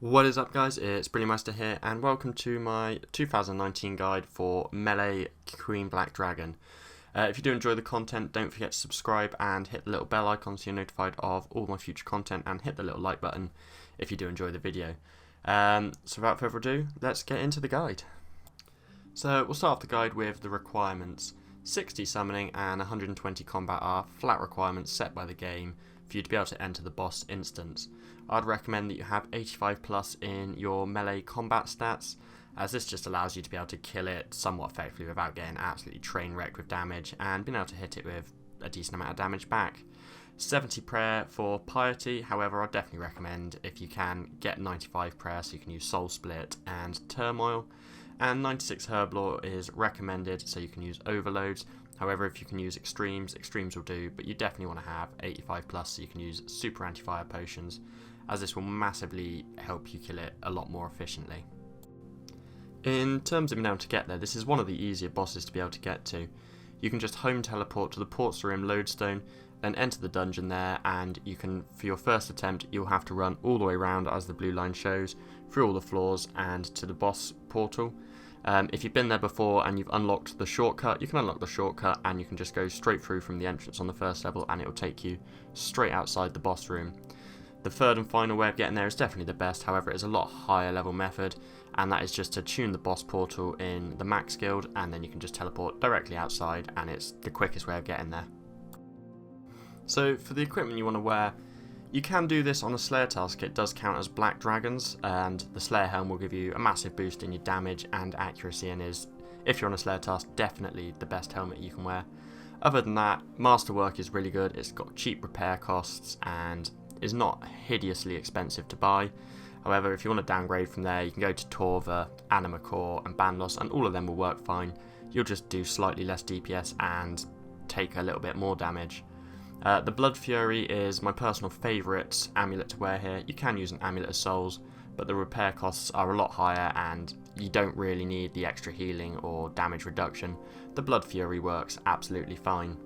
What is up, guys? It's Brillymister here, and welcome to my 2019 guide for Melee Queen Black Dragon. If you do enjoy the content, don't forget to subscribe and hit the little bell icon so you're notified of all my future content, and hit the little like button if you do enjoy the video. So without further ado, let's get into the guide. So we'll start off the guide with the requirements. 60 summoning and 120 combat are flat requirements set by the game for you to be able to enter the boss instance. I'd recommend that you have 85 plus in your melee combat stats, as this just allows you to be able to kill it somewhat effectively without getting absolutely train wrecked with damage and being able to hit it with a decent amount of damage back. 70 prayer for piety, however I'd definitely recommend, if you can, get 95 prayer so you can use soul split and turmoil, and 96 herb lore is recommended so you can use overloads. However, if you can use extremes will do, but you definitely want to have 85 plus so you can use super anti-fire potions, as this will massively help you kill it a lot more efficiently. In terms of being able to get there, this is one of the easier bosses to be able to get to. You can just home teleport to the Ports Rim lodestone, then enter the dungeon there, and you can, for your first attempt, you'll have to run all the way around as the blue line shows, through all the floors and to the boss portal. If you've been there before and you've unlocked the shortcut, you can unlock the shortcut and you can just go straight through from the entrance on the first level and it will take you straight outside the boss room. The third and final way of getting there is definitely the best, however it is a lot higher level method, and that is just to tune the boss portal in the max guild and then you can just teleport directly outside, and it's the quickest way of getting there. So for the equipment you want to wear, you can do this on a Slayer task. It does count as Black Dragons, and the Slayer helm will give you a massive boost in your damage and accuracy, and is, if you're on a Slayer task, definitely the best helmet you can wear. Other than that, Masterwork is really good. It's got cheap repair costs and is not hideously expensive to buy. However, if you want to downgrade from there, you can go to Torva, Anima Core and Bandos, and all of them will work fine. You'll just do slightly less DPS and take a little bit more damage. The Blood Fury is my personal favourite amulet to wear here. You can use an Amulet of Souls, but the repair costs are a lot higher and you don't really need the extra healing or damage reduction. The Blood Fury works absolutely fine.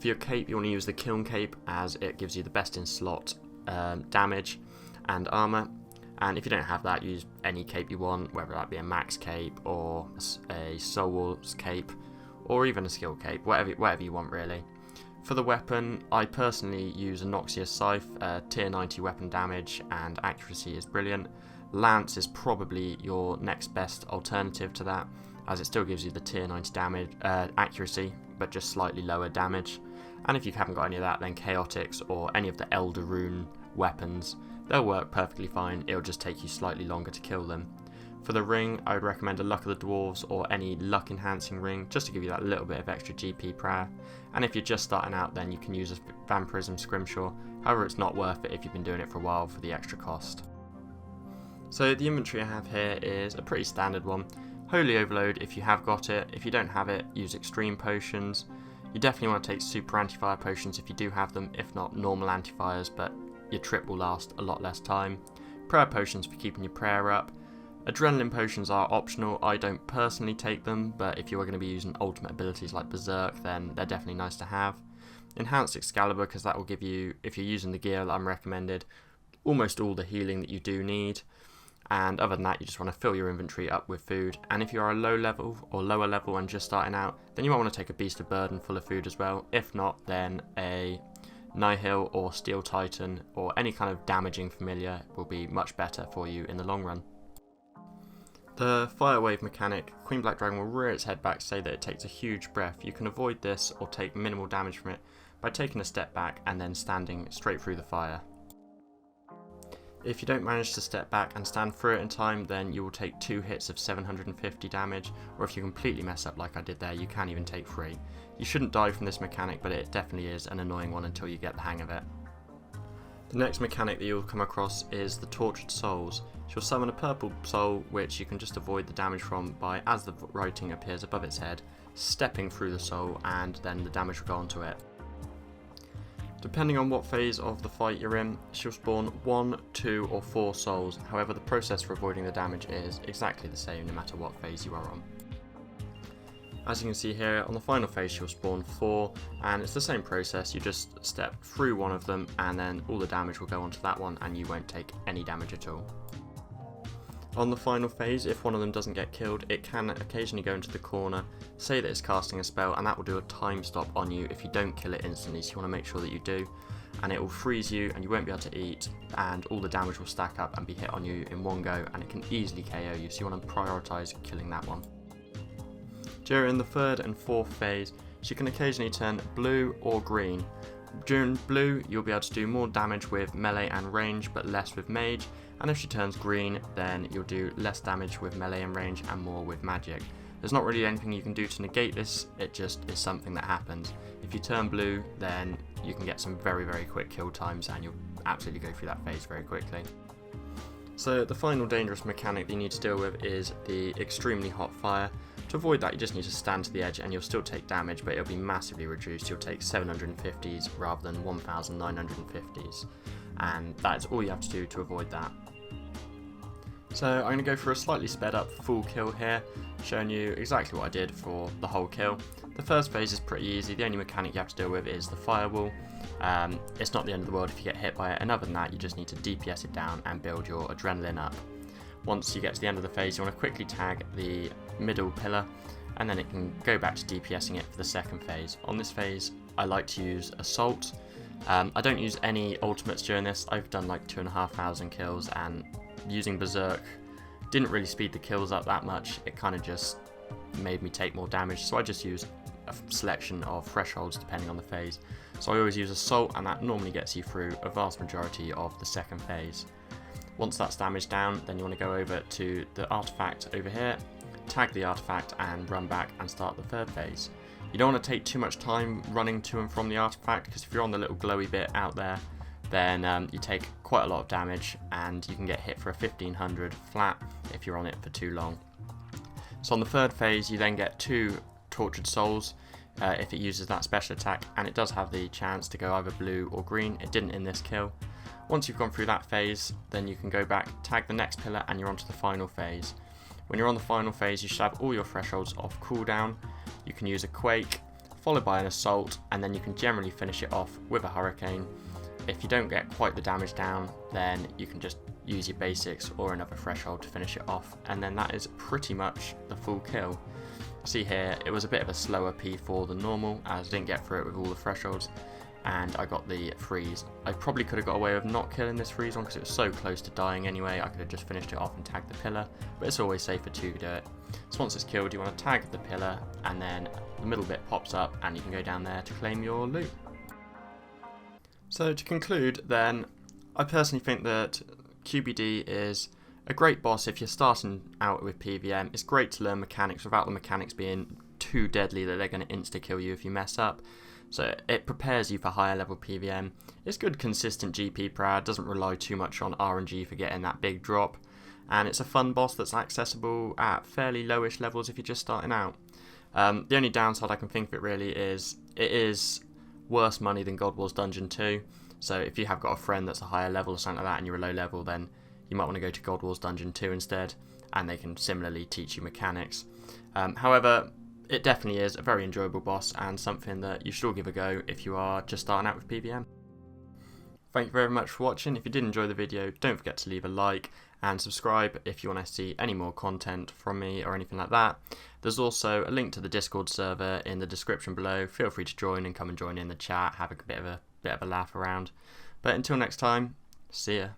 For your cape, you want to use the Kiln Cape, as it gives you the best in slot damage and armour. And if you don't have that, use any cape you want, whether that be a max cape or a Soul Wars cape or even a skill cape, whatever you want really. For the weapon, I personally use a Noxious Scythe. Tier 90 weapon damage and accuracy is brilliant. Lance is probably your next best alternative to that, as it still gives you the tier 90 damage accuracy, but just slightly lower damage. And if you haven't got any of that, then Chaotix or any of the Elder Rune weapons, they'll work perfectly fine. It'll just take you slightly longer to kill them. For the ring, I would recommend a Luck of the Dwarves or any luck enhancing ring, just to give you that little bit of extra GP prayer. And if you're just starting out, then you can use a Vampirism Scrimshaw. However, it's not worth it if you've been doing it for a while for the extra cost. So the inventory I have here is a pretty standard one. Holy Overload if you have got it. If you don't have it, use Extreme Potions. You definitely want to take Super Anti-Fire Potions if you do have them, if not normal anti-fires, but your trip will last a lot less time. Prayer Potions for keeping your prayer up. Adrenaline potions are optional. I don't personally take them, but if you are going to be using ultimate abilities like Berserk, then they're definitely nice to have. Enhanced Excalibur, because that will give you, if you're using the gear that I'm recommended, almost all the healing that you do need. And other than that, you just want to fill your inventory up with food. And if you are a low level or lower level and just starting out, then you might want to take a Beast of Burden full of food as well. If not, then a Nihil or Steel Titan or any kind of damaging familiar will be much better for you in the long run. The Fire Wave mechanic, Queen Black Dragon will rear its head back to say that it takes a huge breath. You can avoid this or take minimal damage from it by taking a step back and then standing straight through the fire. If you don't manage to step back and stand through it in time, then you will take 2 hits of 750 damage, or if you completely mess up like I did there, you can even take 3. You shouldn't die from this mechanic, but it definitely is an annoying one until you get the hang of it. The next mechanic that you'll come across is the Tortured Souls. She'll summon a purple soul, which you can just avoid the damage from by, as the writing appears above its head, stepping through the soul, and then the damage will go onto it. Depending on what phase of the fight you're in, she'll spawn 1, 2 or 4 souls. However, the process for avoiding the damage is exactly the same no matter what phase you are on. As you can see here, on the final phase she'll spawn 4, and it's the same process. You just step through one of them and then all the damage will go onto that one and you won't take any damage at all. On the final phase, if one of them doesn't get killed, it can occasionally go into the corner, say that it's casting a spell, and that will do a time stop on you if you don't kill it instantly, so you want to make sure that you do. And it will freeze you and you won't be able to eat, and all the damage will stack up and be hit on you in one go, and it can easily KO you, so you want to prioritise killing that one. During the third and fourth phase, she can occasionally turn blue or green. During blue, you'll be able to do more damage with melee and range, but less with mage, and if she turns green, then you'll do less damage with melee and range and more with magic. There's not really anything you can do to negate this, it just is something that happens. If you turn blue, then you can get some very, very quick kill times, and you'll absolutely go through that phase very quickly. So the final dangerous mechanic that you need to deal with is the extremely hot fire. To avoid that, you just need to stand to the edge and you'll still take damage, but it'll be massively reduced. You'll take 750s rather than 1950s, and that's all you have to do to avoid that. So I'm going to go for a slightly sped up full kill here, showing you exactly what I did for the whole kill. The first phase is pretty easy. The only mechanic you have to deal with is the firewall. It's not the end of the world if you get hit by it, and other than that, you just need to DPS it down and build your adrenaline up. Once you get to the end of the phase, you want to quickly tag the middle pillar, and then it can go back to DPSing it for the second phase. On this phase, I like to use Assault. I don't use any ultimates during this. I've done like 2,500 kills, and using Berserk didn't really speed the kills up that much. It kind of just made me take more damage, so I just use a selection of thresholds depending on the phase. So I always use Assault, and that normally gets you through a vast majority of the second phase. Once that's damaged down, then you want to go over to the artifact over here, tag the artifact and run back and start the third phase. You don't want to take too much time running to and from the artifact, because if you're on the little glowy bit out there, then you take quite a lot of damage and you can get hit for a 1500 flat if you're on it for too long. So on the third phase, you then get 2 Tortured Souls if it uses that special attack, and it does have the chance to go either blue or green. It didn't in this kill. Once you've gone through that phase, then you can go back, tag the next pillar, and you're on to the final phase. When you're on the final phase, you should have all your thresholds off cooldown. You can use a Quake, followed by an Assault, and then you can generally finish it off with a Hurricane. If you don't get quite the damage down, then you can just use your basics or another threshold to finish it off, and then that is pretty much the full kill. See here, it was a bit of a slower P4 than normal, as I didn't get through it with all the thresholds, and I got the freeze. I probably could have got away with not killing this freeze one because it was so close to dying anyway. I could have just finished it off and tagged the pillar, but it's always safer to do it. So once it's killed, you want to tag the pillar, and then the middle bit pops up and you can go down there to claim your loot. So to conclude then, I personally think that QBD is a great boss if you're starting out with PVM. It's great to learn mechanics without the mechanics being too deadly that they're going to insta-kill you if you mess up. So it prepares you for higher level PVM. It's good consistent GP prad, doesn't rely too much on RNG for getting that big drop. And it's a fun boss that's accessible at fairly lowish levels if you're just starting out. The only downside I can think of it really is, it is worse money than God Wars Dungeon 2. So if you have got a friend that's a higher level or something like that and you're a low level, then you might want to go to God Wars Dungeon 2 instead, and they can similarly teach you mechanics. However, it definitely is a very enjoyable boss and something that you should all give a go if you are just starting out with PVM. Thank you very much for watching. If you did enjoy the video, don't forget to leave a like and subscribe if you want to see any more content from me or anything like that. There's also a link to the Discord server in the description below. Feel free to join and come and join in the chat, have a bit of a laugh around. But until next time, see ya.